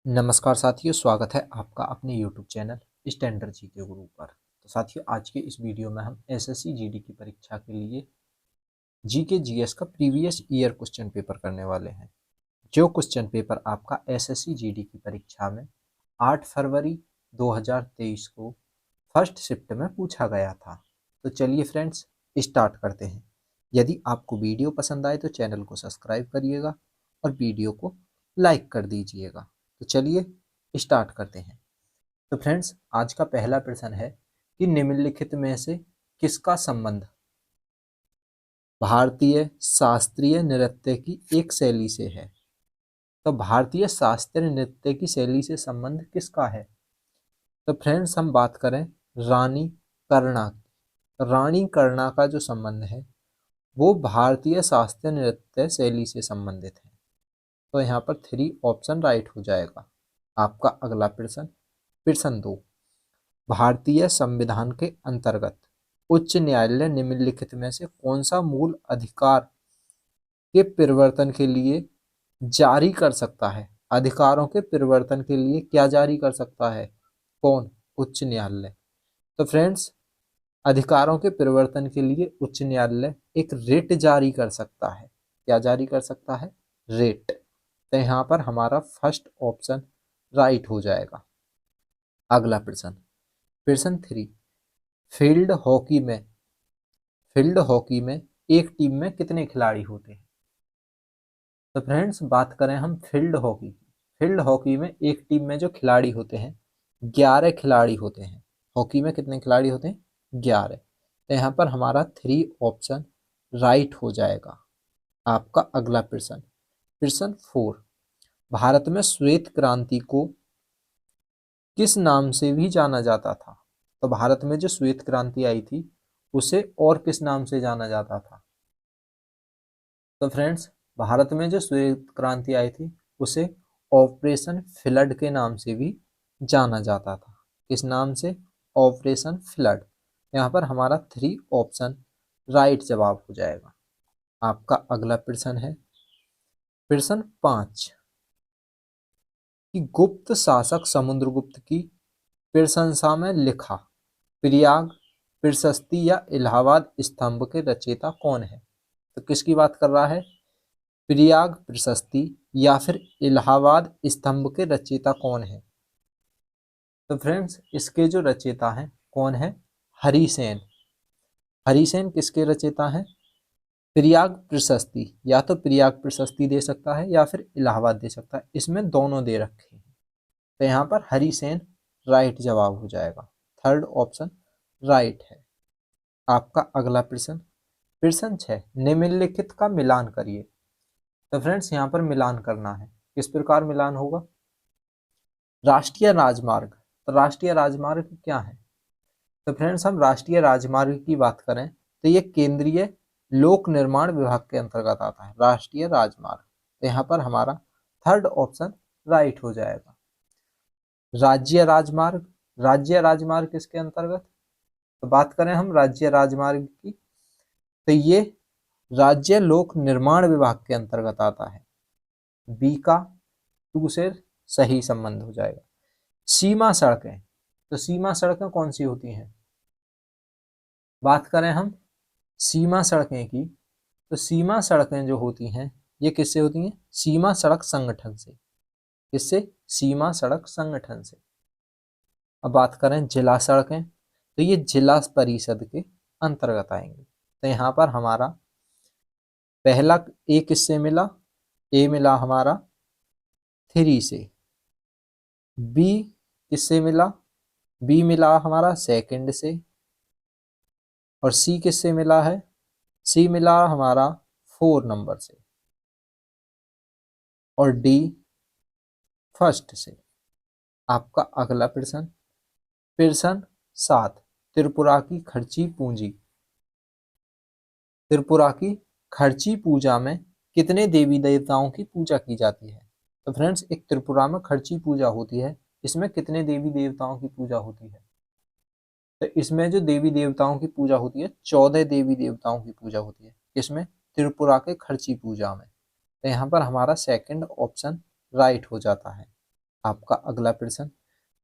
नमस्कार साथियों, स्वागत है आपका अपने YouTube चैनल स्टैंडर्ड जीके गुरु पर। तो साथियों, आज के इस वीडियो में हम एसएससी जीडी की परीक्षा के लिए जीके जीएस का प्रीवियस ईयर क्वेश्चन पेपर करने वाले हैं। जो क्वेश्चन पेपर आपका एसएससी जीडी की परीक्षा में 8 फरवरी 2023 को फर्स्ट शिफ्ट में पूछा गया था। तो चलिए फ्रेंड्स, स्टार्ट करते हैं। यदि आपको वीडियो पसंद आए तो चैनल को सब्सक्राइब करिएगा और वीडियो को लाइक कर दीजिएगा। तो चलिए स्टार्ट करते हैं। तो फ्रेंड्स, आज का पहला प्रश्न है कि निम्नलिखित में से किसका संबंध भारतीय शास्त्रीय नृत्य की एक शैली से है। तो भारतीय शास्त्रीय नृत्य की शैली से संबंध किसका है? तो फ्रेंड्स, हम बात करें रानी कर्णा की। रानी कर्णा का जो संबंध है वो भारतीय शास्त्रीय नृत्य शैली से संबंधित है। तो यहाँ पर 3 ऑप्शन राइट हो जाएगा। आपका अगला प्रश्न, प्रश्न 2, भारतीय संविधान के अंतर्गत उच्च न्यायालय निम्नलिखित में से कौन सा मूल अधिकार के परिवर्तन के लिए जारी कर सकता है? अधिकारों के परिवर्तन के लिए क्या जारी कर सकता है? कौन? उच्च न्यायालय। तो फ्रेंड्स, अधिकारों के परिवर्तन के लिए उच्च न्यायालय एक रिट जारी कर सकता है। क्या जारी कर सकता है? रिट। तो यहाँ पर हमारा फर्स्ट ऑप्शन राइट हो जाएगा। अगला प्रश्न, प्रश्न 3, फील्ड हॉकी में एक टीम में कितने खिलाड़ी होते हैं? तो फ्रेंड्स, बात करें हम फील्ड हॉकी की। फील्ड हॉकी में एक टीम में जो खिलाड़ी होते हैं 11 खिलाड़ी होते हैं। हॉकी में कितने खिलाड़ी होते हैं? 11। तो यहाँ पर हमारा 3 ऑप्शन राइट हो जाएगा। आपका अगला प्रश्न, प्रश्न 4, भारत में श्वेत क्रांति को किस नाम से भी जाना जाता था? तो भारत में जो श्वेत क्रांति आई थी उसे और किस नाम से जाना जाता था? तो फ्रेंड्स, भारत में जो श्वेत क्रांति आई थी उसे ऑपरेशन फ्लड के नाम से भी जाना जाता था। किस नाम से? Operation flood. यहाँ पर हमारा 3 ऑप्शन राइट जवाब हो जाएगा। आपका अगला प्रश्न है प्रश्न 5, कि गुप्त शासक समुद्रगुप्त की प्रशंसा में लिखा प्रयाग प्रशस्ति या इलाहाबाद स्तंभ के रचयिता कौन है? तो किसकी बात कर रहा है? प्रयाग प्रशस्ति या फिर इलाहाबाद स्तंभ के रचयिता कौन है? तो फ्रेंड्स, इसके जो रचयिता हैं कौन है? हरिसेन। हरिसेन किसके रचयिता हैं? प्रयाग प्रशस्ति। या तो प्रयाग प्रशस्ति दे सकता है या फिर इलाहाबाद दे सकता है, इसमें दोनों दे रखे हैं। तो यहाँ पर हरिसेन राइट जवाब हो जाएगा। थर्ड ऑप्शन राइट है। आपका अगला प्रश्न, प्रश्न 6, निम्नलिखित का मिलान करिए। तो फ्रेंड्स, यहाँ पर मिलान करना है। किस प्रकार मिलान होगा? राष्ट्रीय राजमार्ग। तो राष्ट्रीय राजमार्ग क्या है? तो फ्रेंड्स, हम राष्ट्रीय राजमार्ग की बात करें तो ये केंद्रीय लोक निर्माण विभाग के अंतर्गत आता है, राष्ट्रीय राजमार्ग। तो यहाँ पर हमारा थर्ड ऑप्शन राइट हो जाएगा। राज्य राजमार्ग। राज्य राजमार्ग किसके अंतर्गत? तो बात करें हम राज्य राजमार्ग की तो ये राज्य लोक निर्माण विभाग के अंतर्गत आता है। बी का 2 से सही संबंध हो जाएगा। सीमा सड़कें। तो सीमा सड़कें कौन सी होती हैं? बात करें हम सीमा सड़कें की तो सीमा सड़कें जो होती हैं ये किससे होती हैं? सीमा सड़क संगठन से। किससे? सीमा सड़क संगठन से। अब बात करें जिला सड़कें तो ये जिला परिषद के अंतर्गत आएंगे। तो यहाँ पर हमारा पहला ए किससे मिला? ए मिला हमारा 3 से। बी किससे मिला? बी मिला हमारा सेकंड से। और सी किससे मिला है? सी मिला हमारा 4 नंबर से। और डी फर्स्ट से। आपका अगला प्रश्न, प्रश्न 7, त्रिपुरा की खर्ची पूंजी। त्रिपुरा की खर्ची पूजा में कितने देवी देवताओं की पूजा की जाती है? तो फ्रेंड्स, एक त्रिपुरा में खर्ची पूजा होती है, इसमें कितने देवी देवताओं की पूजा होती है? तो इसमें जो देवी देवताओं की पूजा होती है 14 देवी देवताओं की पूजा होती है। इसमें त्रिपुरा के खर्ची पूजा में। तो यहाँ पर हमारा सेकंड ऑप्शन राइट हो जाता है। आपका अगला प्रश्न,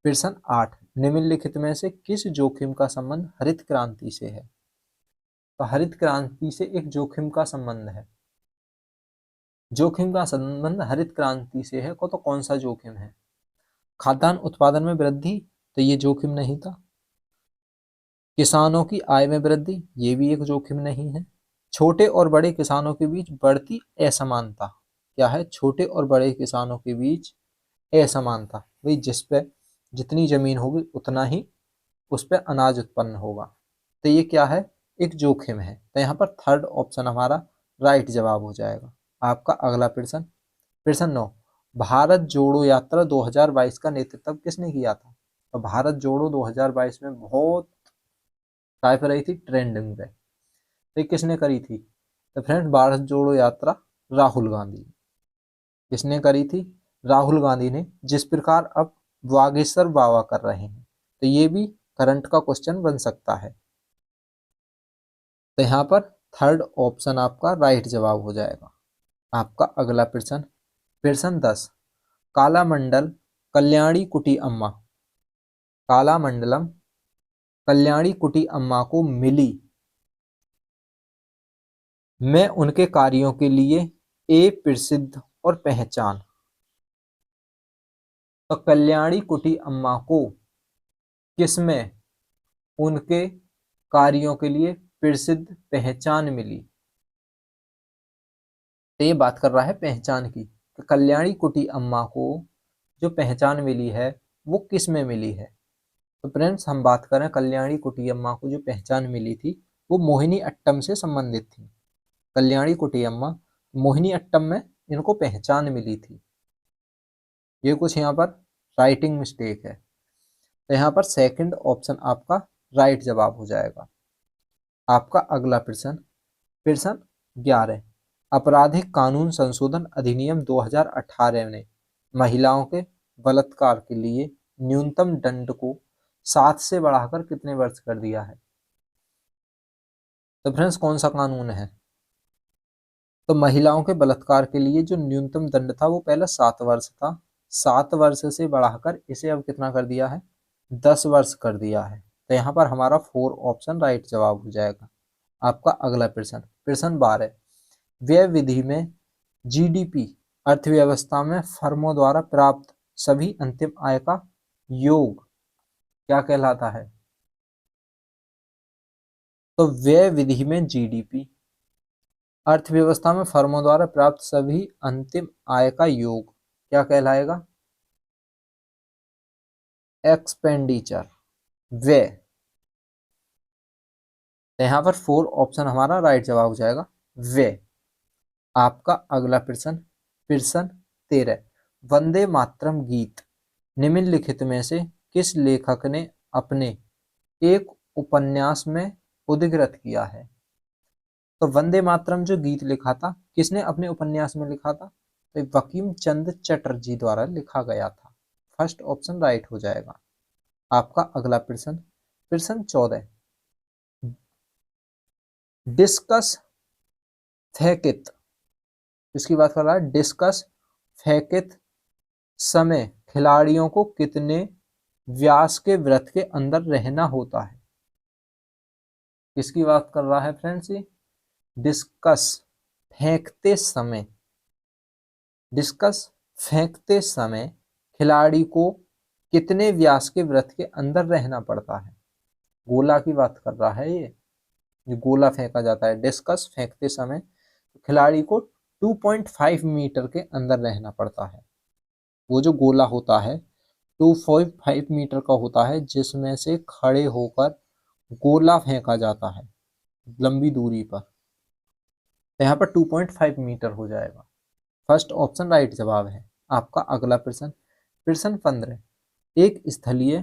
प्रश्न 8, निम्नलिखित में से किस जोखिम का संबंध हरित क्रांति से है? तो हरित क्रांति से एक जोखिम का संबंध है, जोखिम का संबंध हरित क्रांति से है को, तो कौन सा जोखिम है? खाद्यान्न उत्पादन में वृद्धि, तो ये जोखिम नहीं था। किसानों की आय में वृद्धि, ये भी एक जोखिम नहीं है। छोटे और बड़े किसानों के बीच बढ़ती असमानता, क्या है? छोटे और बड़े किसानों के बीच असमानता, भाई जिस पे जितनी जमीन होगी उतना ही उस पे अनाज उत्पन्न होगा, तो ये क्या है? एक जोखिम है। तो यहाँ पर थर्ड ऑप्शन हमारा राइट जवाब हो जाएगा। आपका अगला प्रश्न, प्रश्न 9, भारत जोड़ो यात्रा 2022 का नेतृत्व किसने किया था? तो भारत जोड़ो 2022 में बहुत टाइप रही थी ट्रेंडिंग पे, तो ये किसने करी थी? तो फ्रेंड भारत जोड़ो यात्रा राहुल गांधी, किसने करी थी? राहुल गांधी ने। जिस प्रकार अब बागेश्वर बाबा कर रहे हैं, तो ये भी करंट का क्वेश्चन बन सकता है। तो यहाँ पर थर्ड ऑप्शन आपका राइट जवाब हो जाएगा। आपका अगला प्रश्न, प्रश्न 10, कालामंडल कल्याणी कुटी अम्मा, कालामंडलम कल्याणी कुटी अम्मा को मिली में उनके कार्यों के लिए ए प्रसिद्ध और पहचान। तो कल्याणी कुटी अम्मा को किसमें उनके कार्यों के लिए प्रसिद्ध पहचान मिली? तो ये बात कर रहा है पहचान की। तो कल्याणी कुटी अम्मा को जो पहचान मिली है वो किस में मिली है? तो फ्रेंड्स हम बात करें कल्याणी कुटी अम्मा को जो पहचान मिली थी वो मोहिनी अट्टम से संबंधित थी। कल्याणी कुटी अम्मा मोहिनी अट्टम में इनको पहचान मिली थी। ये कुछ यहाँ पर राइटिंग मिस्टेक है, तो यहाँ पर सेकंड ऑप्शन आपका राइट जवाब हो जाएगा। आपका अगला प्रश्न, प्रश्न 11, आपराधिक कानून संशोधन अधिनियम 2018 ने महिलाओं के बलात्कार के लिए न्यूनतम दंड को 7 से बढ़ाकर कितने वर्ष कर दिया है? तो फ्रेंड्स कौन सा कानून है? तो महिलाओं के बलात्कार के लिए जो न्यूनतम दंड था वो पहले 7 वर्ष था, 7 वर्ष से बढ़ाकर इसे अब कितना कर दिया है? 10 वर्ष कर दिया है। तो यहाँ पर हमारा 4 ऑप्शन राइट जवाब हो जाएगा। आपका अगला प्रश्न, प्रश्न 12, व्यय विधि में जीडीपी अर्थव्यवस्था में फर्मों द्वारा प्राप्त सभी अंतिम आय का योग क्या कहलाता है? तो व्यय विधि में जीडीपी अर्थव्यवस्था में फर्मों द्वारा प्राप्त सभी अंतिम आय का योग क्या कहलाएगा? एक्सपेंडिचर, व्यय। तो यहाँ पर 4 ऑप्शन हमारा राइट जवाब हो जाएगा, व्यय। आपका अगला प्रश्न, प्रश्न 13, वंदे मातरम गीत निम्नलिखित में से किस लेखक ने अपने एक उपन्यास में उद्धृत किया है? तो वंदे मातरम जो गीत लिखा था किसने अपने उपन्यास में लिखा था? तो बंकिम चंद्र चटर्जी द्वारा लिखा गया था। फर्स्ट ऑप्शन राइट हो जाएगा। आपका अगला प्रश्न, प्रश्न 14, डिस्कस फैकित, इसकी बात कर रहा है, डिस्कस फैकित समय खिलाड़ियों को कितने व्यास के वृत्त के अंदर रहना होता है? किसकी बात कर रहा है फ्रेंड्स? ये डिस्कस फेंकते समय, डिस्कस फेंकते समय खिलाड़ी को कितने व्यास के वृत्त के अंदर रहना पड़ता है? गोला की बात कर रहा है ये, जो गोला फेंका जाता है डिस्कस फेंकते समय खिलाड़ी को 2.5 मीटर के अंदर रहना पड़ता है। वो जो गोला होता है 2.5 मीटर का होता है जिसमें से खड़े होकर गोला फेंका जाता है लंबी दूरी पर। तो यहाँ पर 2.5 मीटर हो जाएगा। फर्स्ट ऑप्शन राइट जवाब है। आपका अगला प्रश्न, प्रश्न 15, एक स्थलीय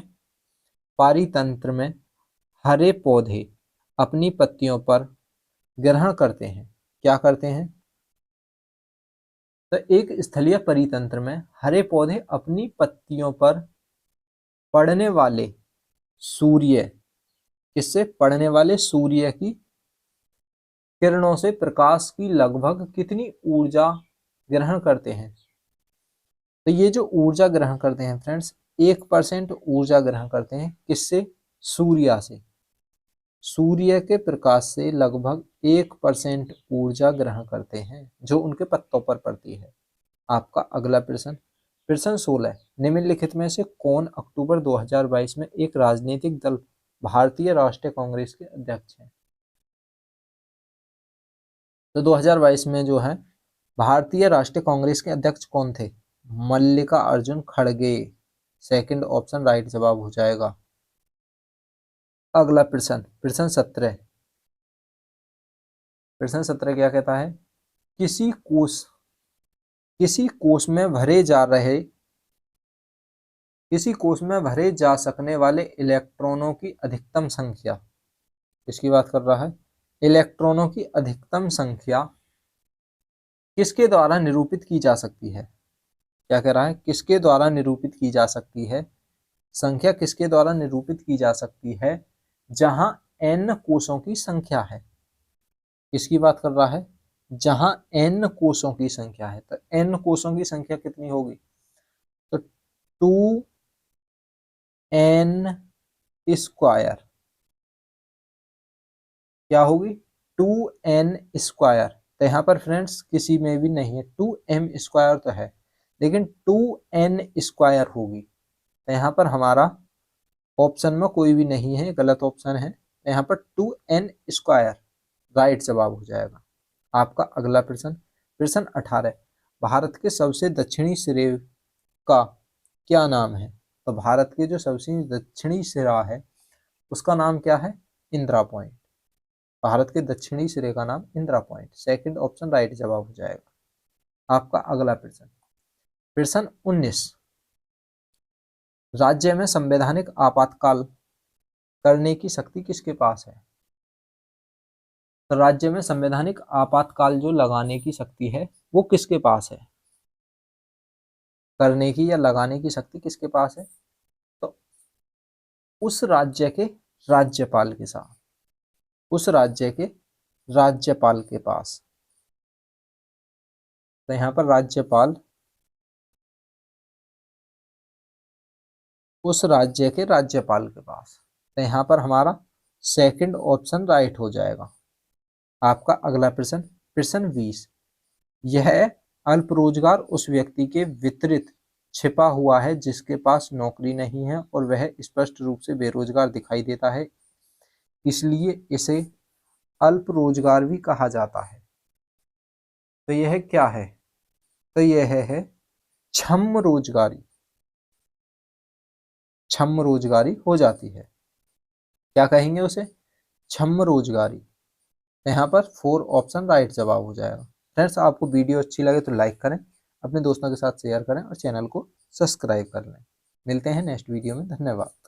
पारितंत्र में हरे पौधे अपनी पत्तियों पर ग्रहण करते हैं, क्या करते हैं? तो एक स्थलीय परितंत्र में हरे पौधे अपनी पत्तियों पर पड़ने वाले सूर्य, किससे? पड़ने वाले सूर्य की किरणों से प्रकाश की लगभग कितनी ऊर्जा ग्रहण करते हैं? तो ये जो ऊर्जा ग्रहण करते हैं फ्रेंड्स, 1% ऊर्जा ग्रहण करते हैं किससे? सूर्य से। सूर्य के प्रकाश से लगभग 1% ऊर्जा ग्रहण करते हैं जो उनके पत्तों पर पड़ती है। आपका अगला प्रश्न, प्रश्न 16, निम्नलिखित में से कौन अक्टूबर 2022 में एक राजनीतिक दल भारतीय राष्ट्रीय कांग्रेस के अध्यक्ष हैं? तो 2022 में जो है भारतीय राष्ट्रीय कांग्रेस के अध्यक्ष कौन थे? मल्लिका अर्जुन खड़गे। सेकंड ऑप्शन राइट जवाब हो जाएगा। अगला प्रश्न, प्रश्न 17, प्रश्न 17 क्या कहता है? किसी कोष में भरे जा सकने वाले इलेक्ट्रॉनों की अधिकतम संख्या, किसकी बात कर रहा है? इलेक्ट्रॉनों की अधिकतम संख्या किसके द्वारा निरूपित की जा सकती है? क्या कह रहा है? किसके द्वारा निरूपित की जा सकती है? संख्या किसके द्वारा निरूपित की जा सकती है जहां n कोषों की संख्या है? किसकी बात कर रहा है? जहां n कोषों की संख्या है। तो n कोषों की संख्या कितनी होगी? तो 2n स्क्वायर, क्या होगी? 2n square. तो यहाँ पर फ्रेंड्स किसी में भी नहीं है, 2m स्क्वायर तो है लेकिन 2n स्क्वायर होगी। तो यहाँ पर हमारा ऑप्शन में कोई भी नहीं है, गलत ऑप्शन है। तो यहाँ पर 2n स्क्वायर राइट जवाब हो जाएगा। आपका अगला प्रश्न, प्रश्न 18, भारत के सबसे दक्षिणी सिरे का क्या नाम है? तो भारत के जो सबसे दक्षिणी सिरा है उसका नाम क्या है? इंदिरा पॉइंट। भारत के दक्षिणी सिरे का नाम Indira point. Second option right जवाब हो जाएगा। आपका अगला प्रश्न, प्रश्न 19, राज्य में संवैधानिक आपातकाल करने की शक्ति किसके पास है? तो राज्य में संवैधानिक आपातकाल जो लगाने की शक्ति है वो किसके पास है? करने की या लगाने की शक्ति किसके पास है? तो उस राज्य के राज्यपाल के साथ, उस राज्य के राज्यपाल के पास। तो यहाँ पर राज्यपाल उस राज्य के राज्यपाल के पास। तो यहाँ पर हमारा सेकंड ऑप्शन राइट हो जाएगा। आपका अगला प्रश्न, प्रश्न 20, यह अल्प रोजगार उस व्यक्ति के वितरित छिपा हुआ है जिसके पास नौकरी नहीं है और वह स्पष्ट रूप से बेरोजगार दिखाई देता है, इसलिए इसे अल्प रोजगार भी कहा जाता है। तो यह क्या है? तो यह है छद्म रोजगारी। छद्म रोजगारी हो जाती है। क्या कहेंगे उसे? छद्म रोजगारी। यहाँ पर 4 ऑप्शन राइट जवाब हो जाएगा। फ्रेंड्स, आपको वीडियो अच्छी लगे तो लाइक करें, अपने दोस्तों के साथ शेयर करें और चैनल को सब्सक्राइब कर लें। मिलते हैं नेक्स्ट वीडियो में। धन्यवाद।